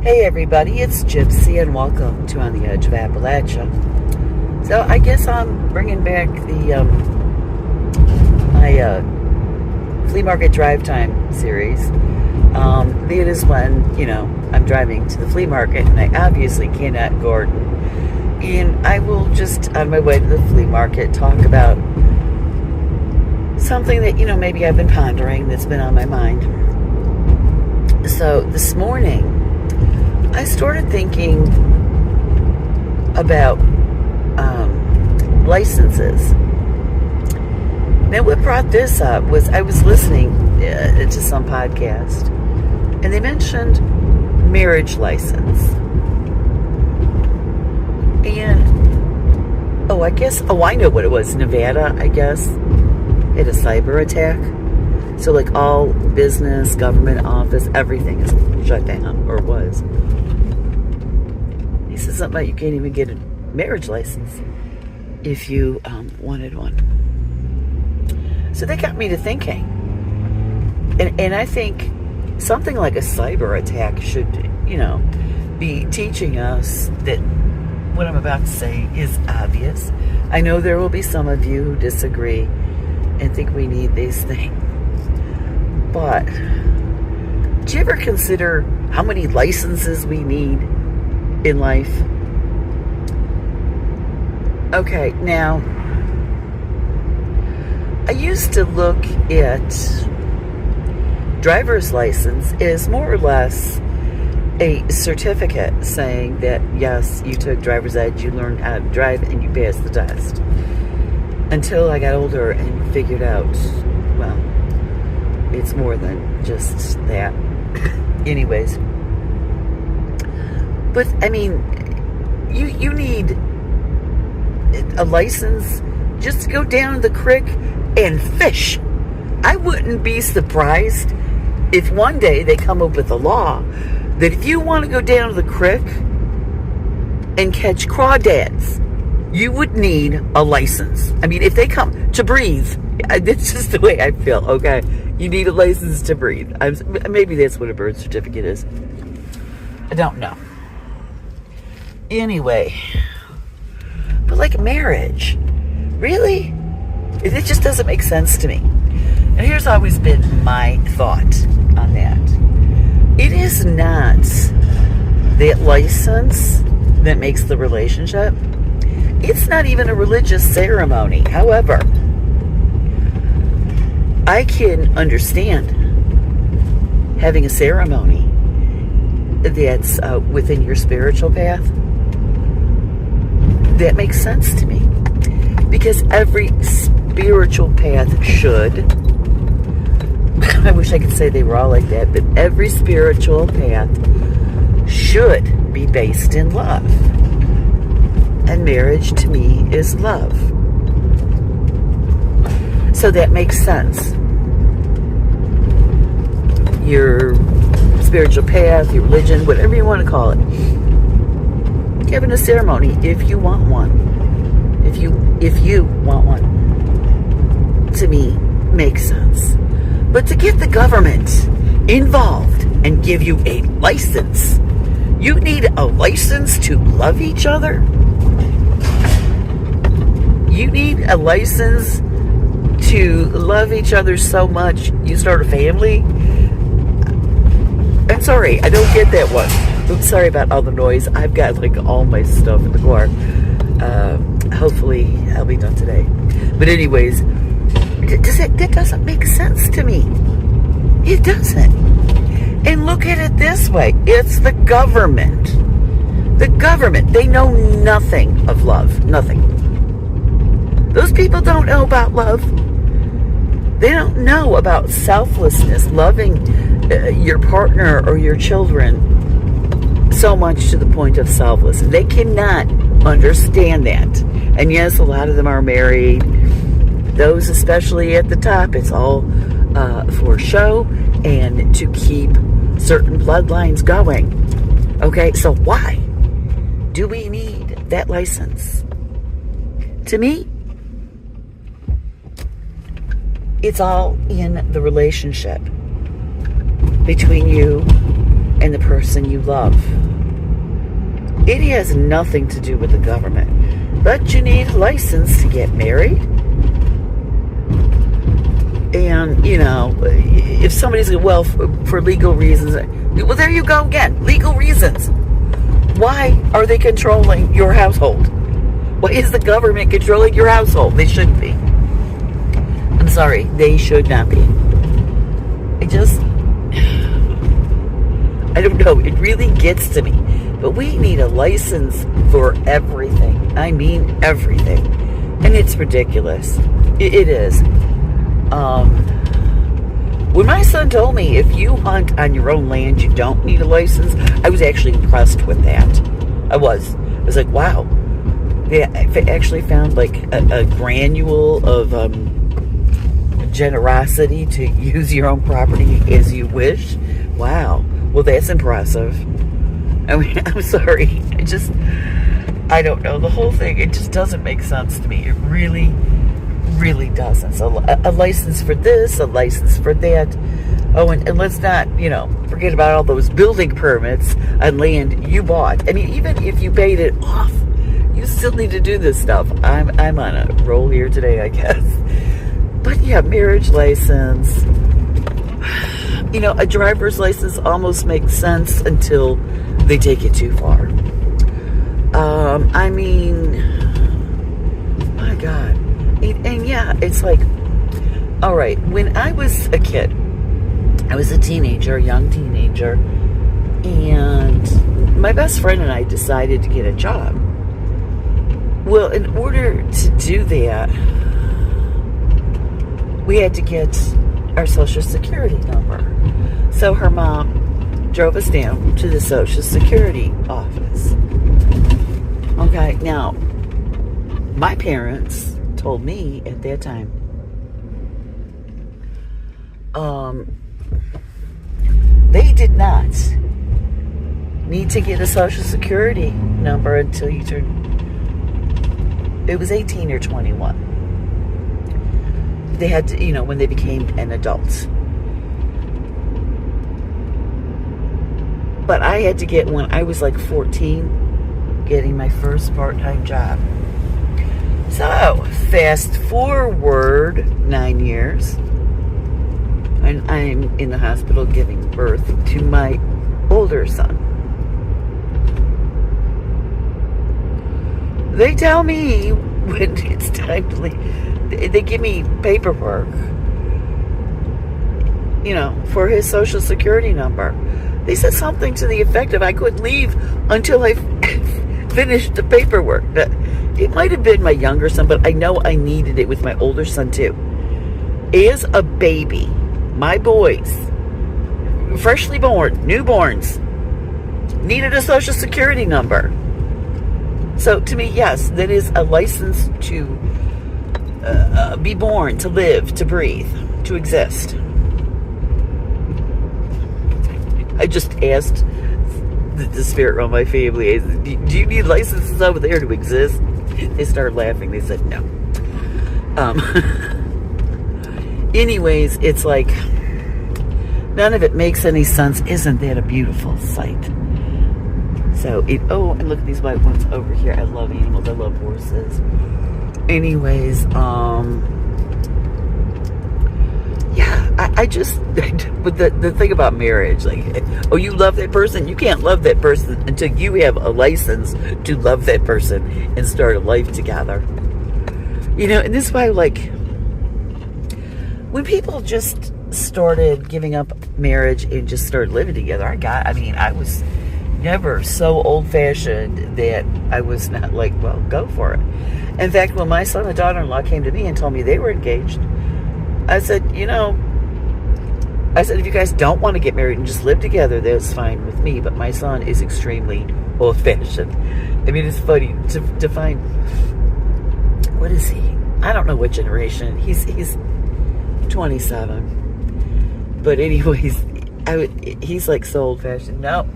Hey everybody, it's Gypsy and welcome to On the Edge of Appalachia. So I guess I'm bringing back the my flea market drive time series. It is when, I'm driving to the flea market and I obviously cannot Gordon. And I will just, on my way to the flea market, talk about something that, maybe I've been pondering that's been on my mind. So this morning, I started thinking about licenses. Now, what brought this up was I was listening to some podcast, and they mentioned marriage license. And, I know what it was. Nevada, I guess, had a cyber attack. So, like, all business, government office, everything is shut down, or was. He said something about you can't even get a marriage license if you wanted one. So that got me to thinking. And I think something like a cyber attack should, be teaching us that what I'm about to say is obvious. I know there will be some of you who disagree and think we need these things. But do you ever consider how many licenses we need in life? Okay, now, I used to look at driver's license as more or less a certificate saying that, yes, you took driver's ed, you learned how to drive, and you passed the test. Until I got older and figured out, well, it's more than just that. Anyways. But, I mean, you need a license just to go down the creek and fish. I wouldn't be surprised if one day they come up with a law that if you want to go down to the creek and catch crawdads, you would need a license. I mean, if they come to breathe, that's just the way I feel, okay? You need a license to breathe. Maybe that's what a birth certificate is. I don't know. Anyway, but like marriage, really? It just doesn't make sense to me. And here's always been my thought on that. It is not that license that makes the relationship. It's not even a religious ceremony. However, I can understand having a ceremony that's within your spiritual path. That makes sense to me. Because every spiritual path should, I wish I could say they were all like that, but every spiritual path should be based in love. And marriage, to me, is love. So that makes sense. Your spiritual path, your religion, whatever you want to call it. Having a ceremony, if you want one. If you want one. To me, makes sense. But to get the government involved and give you a license, you need a license to love each other? You need a license to love each other so much you start a family? I'm sorry, I don't get that one. Oops, sorry about all the noise. I've got like all my stuff in the car. Hopefully I'll be done today. But anyways, that doesn't make sense to me. It doesn't. And look at it this way. It's the government. The government, they know nothing of love. Nothing. Those people don't know about love. They don't know about selflessness, loving your partner or your children so much to the point of selfless. They cannot understand that. And yes, a lot of them are married. Those especially at the top, it's all for show and to keep certain bloodlines going. Okay, so why do we need that license? To me, it's all in the relationship between you and the person you love. It has nothing to do with the government. But you need a license to get married. And, if somebody's, well, for legal reasons, well, there you go again. Legal reasons. Why are they controlling your household? Why is the government controlling your household? They shouldn't be. I'm sorry, they should not be. I don't know, it really gets to me. But we need a license for everything. I mean everything. And it's ridiculous. It is. When my son told me if you hunt on your own land, you don't need a license, I was actually impressed with that. I was like, wow. They actually found like a granule of generosity to use your own property as you wish. Wow. Well, that's impressive. I mean, I'm sorry. I don't know. The whole thing, it just doesn't make sense to me. It really, really doesn't. So a license for this, a license for that. Oh, and let's not, forget about all those building permits on land you bought. I mean, even if you paid it off, you still need to do this stuff. I'm on a roll here today, I guess. But yeah, marriage license. A driver's license almost makes sense until they take it too far. I mean, my God. And yeah, it's like, all right, when I was a kid, I was a young teenager, and my best friend and I decided to get a job. Well, in order to do that, we had to get our Social Security number. So her mom drove us down to the Social Security office. Okay, now, my parents told me at that time, they did not need to get a Social Security number until you it was 18 or 21. They had to, when they became an adult. But I had to get, when I was like 14, getting my first part-time job. So, fast forward 9 years, and I'm in the hospital giving birth to my older son. They tell me when it's time to leave, they give me paperwork, for his Social Security number. They said something to the effect of I couldn't leave until I finished the paperwork. It might have been my younger son, but I know I needed it with my older son too. As a baby, my boys, freshly born, newborns, needed a Social Security number. So to me, yes, that is a license to be born, to live, to breathe, to exist. I just asked the spirit realm, my family, do you need licenses over there to exist? They started laughing. They said no. Anyways, it's like none of it makes any sense. Isn't that a beautiful sight? So and look at these white ones over here. I love animals. I love horses. Anyways, yeah, I just, but the thing about marriage, like, you love that person? You can't love that person until you have a license to love that person and start a life together. And this is why, like, when people just started giving up marriage and just started living together, I was never so old-fashioned that I was not like, well, go for it. In fact, when my son and daughter-in-law came to me and told me they were engaged, I said, if you guys don't want to get married and just live together, that's fine with me. But my son is extremely old-fashioned. I mean, it's funny to find, what is he? I don't know what generation. He's 27. But anyways, he's like so old-fashioned. No.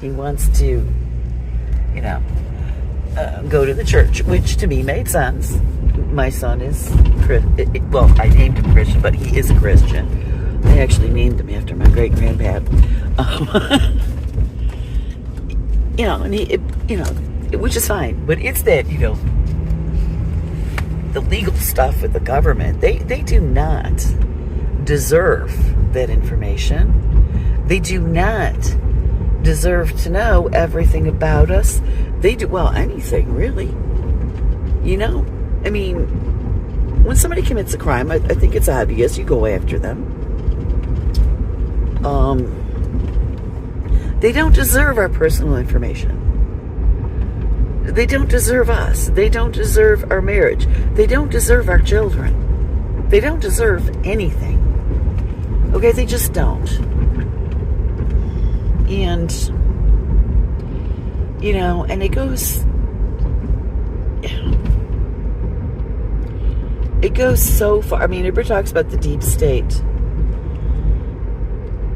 He wants to, go to the church, which to me made sense. My son is, well, I named him Christian, but he is a Christian. They actually named him after my great grandpap. Which is fine. But it's that, the legal stuff with the government. They do not deserve that information. They do not deserve to know everything about us. They do, well, anything, really. I mean, when somebody commits a crime, I think it's obvious you go after them. They don't deserve our personal information. They don't deserve us. They don't deserve our marriage. They don't deserve our children. They don't deserve anything. Okay, they just don't. And, and it goes so far. I mean, everybody talks about the deep state.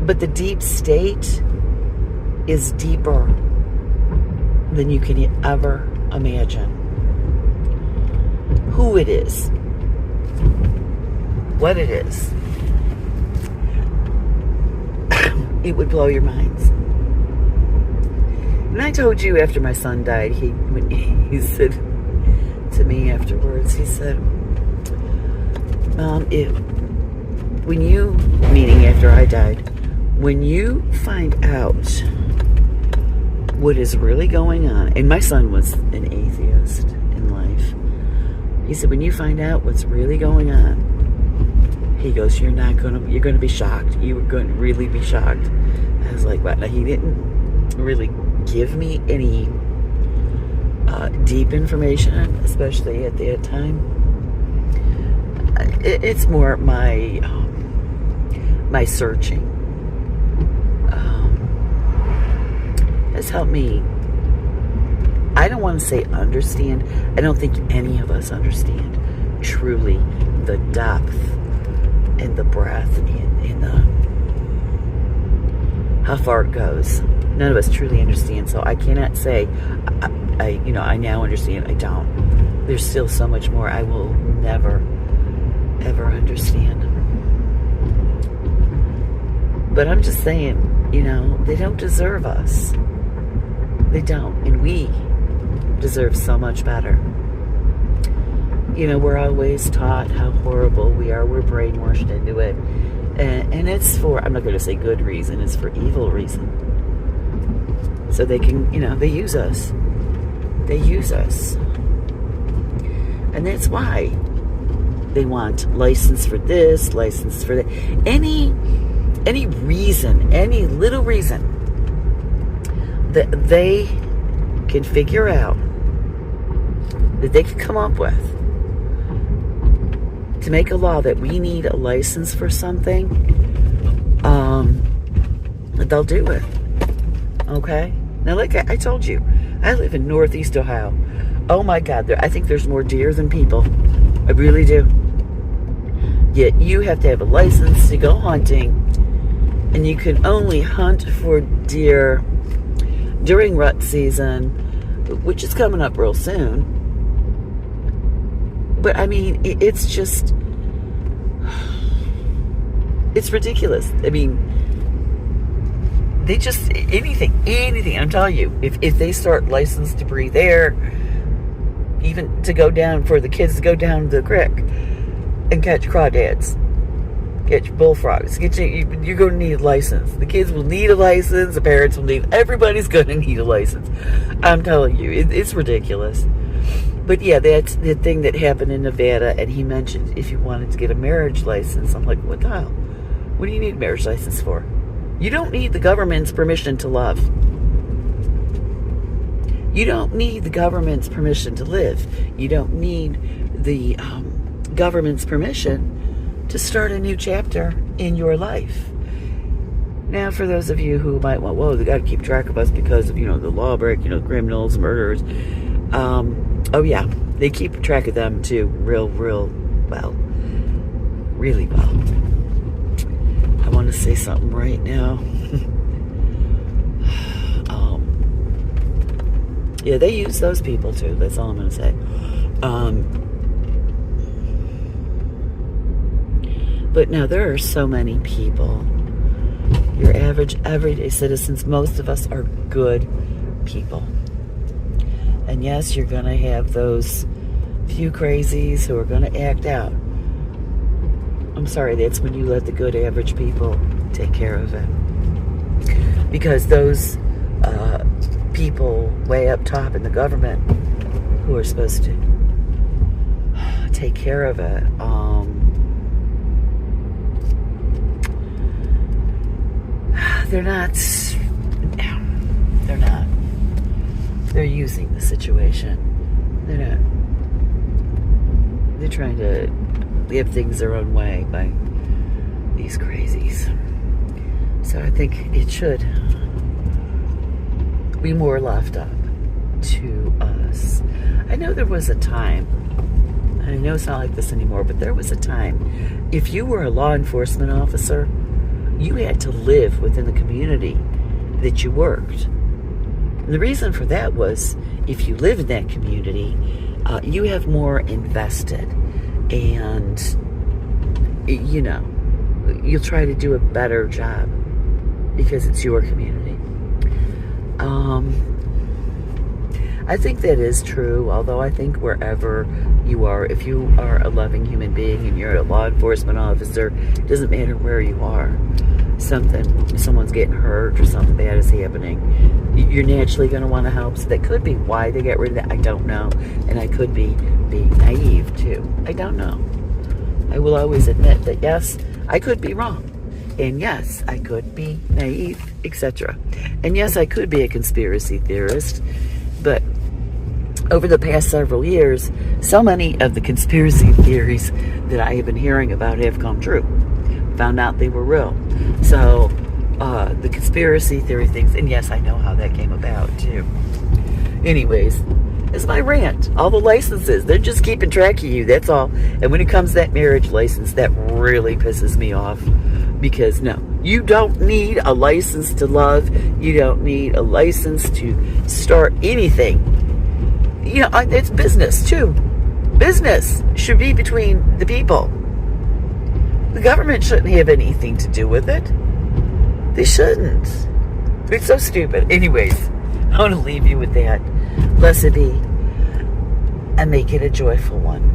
But the deep state is deeper than you can ever imagine. Who it is. What it is. It would blow your minds. And I told you after my son died, he said to me afterwards, he said, Mom, meaning after I died, when you find out what is really going on, and my son was an atheist in life, he said, when you find out what's really going on, he goes, you're going to be shocked. You were going to really be shocked. I was like, what? Now, he didn't really give me any deep information, especially at that time. It's more my searching has helped me. I don't want to say understand. I don't think any of us understand truly the depth and the breadth and the how far it goes. None of us truly understand. So I cannot say I now understand. I don't. There's still so much more I will never ever understand. But I'm just saying, they don't deserve us. They don't. And we deserve so much better. We're always taught how horrible we are. We're brainwashed into it. And it's for, I'm not going to say good reason, it's for evil reason. So they can, they use us. They use us. And that's why they want license for this, license for that. Any reason, any little reason that they can figure out, that they can come up with to make a law that we need a license for something, they'll do it. Okay? Now, like I told you, I live in Northeast Ohio. Oh my God, I think there's more deer than people. I really do. Yet you have to have a license to go hunting, and you can only hunt for deer during rut season, which is coming up real soon. But I mean, it's just, it's ridiculous. I mean, they just, anything, I'm telling you, if they start licensed to breathe air, even to go down, for the kids to go down the creek and catch crawdads, catch bullfrogs, you're going to need a license. The kids will need a license, the parents will need, everybody's going to need a license. I'm telling you, it's ridiculous. But yeah, that's the thing that happened in Nevada, and he mentioned if you wanted to get a marriage license. I'm like, what the hell? What do you need a marriage license for? You don't need the government's permission to love. You don't need the government's permission to live. You don't need the government's permission to start a new chapter in your life. Now, for those of you who might want, whoa, they got to keep track of us because of, the law break, criminals, murderers. Oh yeah, they keep track of them too, real well, really well. I want to say something right now. Yeah, they use those people too. That's all I'm going to say. But no, there are so many people. Your average, everyday citizens, most of us are good people. And yes, you're going to have those few crazies who are going to act out. I'm sorry, that's when you let the good average people take care of it. Because those people way up top in the government who are supposed to take care of it, they're not. They're using the situation. They're trying to live things their own way by these crazies. So I think it should be more left up to us. I know there was a time, and I know it's not like this anymore, but there was a time, if you were a law enforcement officer, you had to live within the community that you worked. And the reason for that was, if you live in that community, you have more invested, and you'll try to do a better job because it's your community. I think that is true, although I think wherever you are, if you are a loving human being and you're a law enforcement officer, it doesn't matter where you are. Someone's getting hurt or something bad is happening, you're naturally going to want to help. So that could be why they got rid of that. I don't know. And I could be being naive too. I don't know. I will always admit that yes, I could be wrong. And yes, I could be naive, etc. And yes, I could be a conspiracy theorist. But over the past several years, so many of the conspiracy theories that I have been hearing about have come true. Found out they were real. So the conspiracy theory things, and yes, I know how that came about too. Anyways, it's my rant. All the licenses, they're just keeping track of you, that's all. And when it comes to that marriage license, that really pisses me off. Because no, you don't need a license to love. You don't need a license to start anything. It's business too. Business should be between the people. The government shouldn't have anything to do with it. They shouldn't. It's so stupid. Anyways, I want to leave you with that. Blessed be, and make it a joyful one.